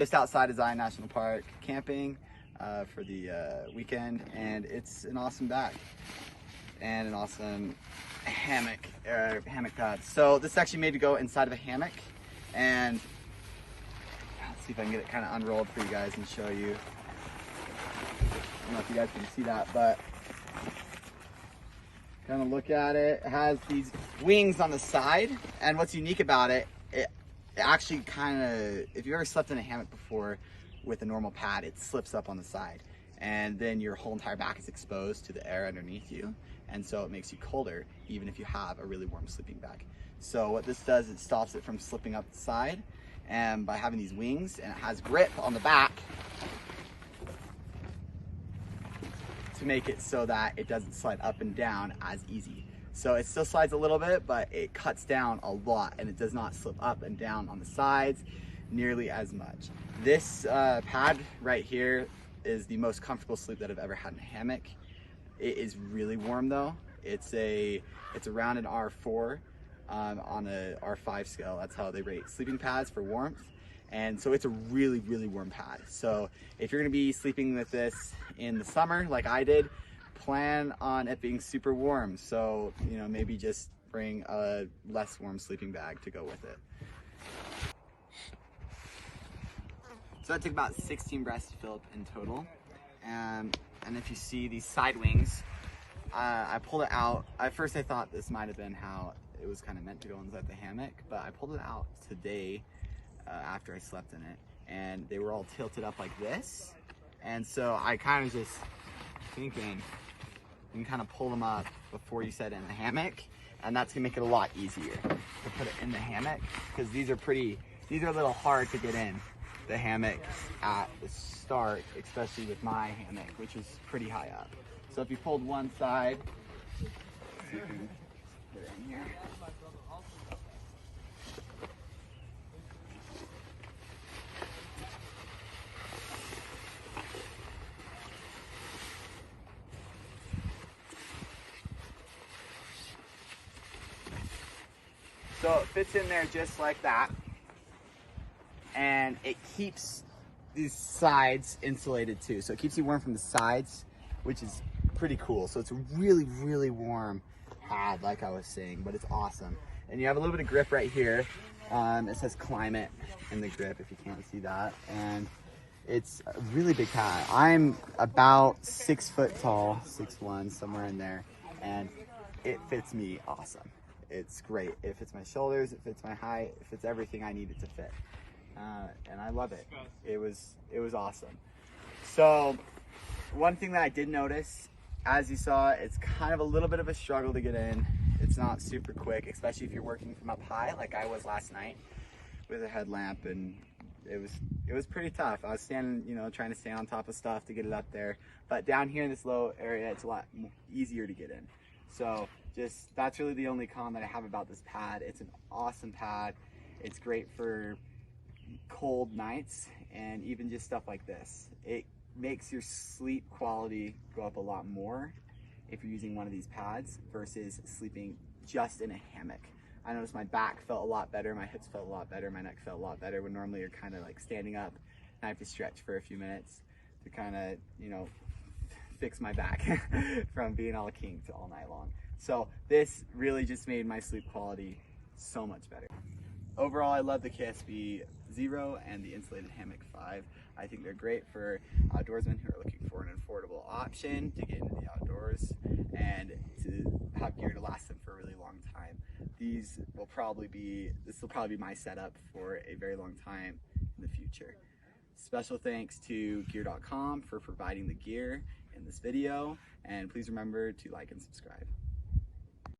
Just outside of Zion National Park, camping for the weekend, and it's an awesome bag and an awesome hammock pad. So this is actually made to go inside of a hammock, and let's see if I can get it kind of unrolled for you guys and show you. I don't know if you guys can see that, but kind of look at it. It has these wings on the side, and what's unique about it, it actually kind of, if you've ever slept in a hammock before with a normal pad, it slips up on the side, and then your whole entire back is exposed to the air underneath you, and so it makes you colder even if you have a really warm sleeping bag. So what this does, it stops it from slipping up the side, and by having these wings, and it has grip on the back to make it so that it doesn't slide up and down as easy. So it still slides a little bit, but it cuts down a lot, and it does not slip up and down on the sides nearly as much. This pad right here is the most comfortable sleep that I've ever had in a hammock. It is really warm though. It's around an R4 on a R5 scale. That's how they rate sleeping pads for warmth. And so it's a really, really warm pad. So if you're gonna be sleeping with this in the summer, like I did, plan on it being super warm. So, you know, maybe just bring a less warm sleeping bag to go with it. So that took about 16 breaths to fill up in total. And if you see these side wings, I pulled it out. At first I thought this might have been how it was kind of meant to go inside the hammock, but I pulled it out today after I slept in it, and they were all tilted up like this. And so I kind of just thinking, you can kind of pull them up before you set it in the hammock, and that's gonna make it a lot easier to put it in the hammock, because these are a little hard to get in the hammock at the start, especially with my hammock, which is pretty high up. So if you pulled one side, let's see if we can put it in here. So it fits in there just like that, and it keeps these sides insulated too. So it keeps you warm from the sides, which is pretty cool. So it's a really, really warm pad, like I was saying, but it's awesome. And you have a little bit of grip right here. It says Klymit in the grip, if you can't see that. And it's a really big pad. I'm about 6 foot tall, 6'1", somewhere in there, and it fits me awesome. It's great. It fits my shoulders, it fits my height, it fits everything I need it to fit. And I love it. It was awesome. So one thing that I did notice, as you saw, it's kind of a little bit of a struggle to get in. It's not super quick, especially if you're working from up high like I was last night with a headlamp, and it was pretty tough. I was standing, you know, trying to stay on top of stuff to get it up there. But down here in this low area, it's a lot easier to get in. So that's really the only con that I have about this pad. It's an awesome pad. It's great for cold nights and even just stuff like this. It makes your sleep quality go up a lot more if you're using one of these pads versus sleeping just in a hammock. I noticed my back felt a lot better, my hips felt a lot better, my neck felt a lot better when normally you're kind of like standing up and I have to stretch for a few minutes to kind of, you know, fix my back from being all kinked all night long. So this really just made my sleep quality so much better. Overall, I love the KSB 0 and the Insulated Hammock 5. I think they're great for outdoorsmen who are looking for an affordable option to get into the outdoors and to have gear to last them for a really long time. This will probably be my setup for a very long time in the future. Special thanks to gear.com for providing the gear in this video, and please remember to like and subscribe.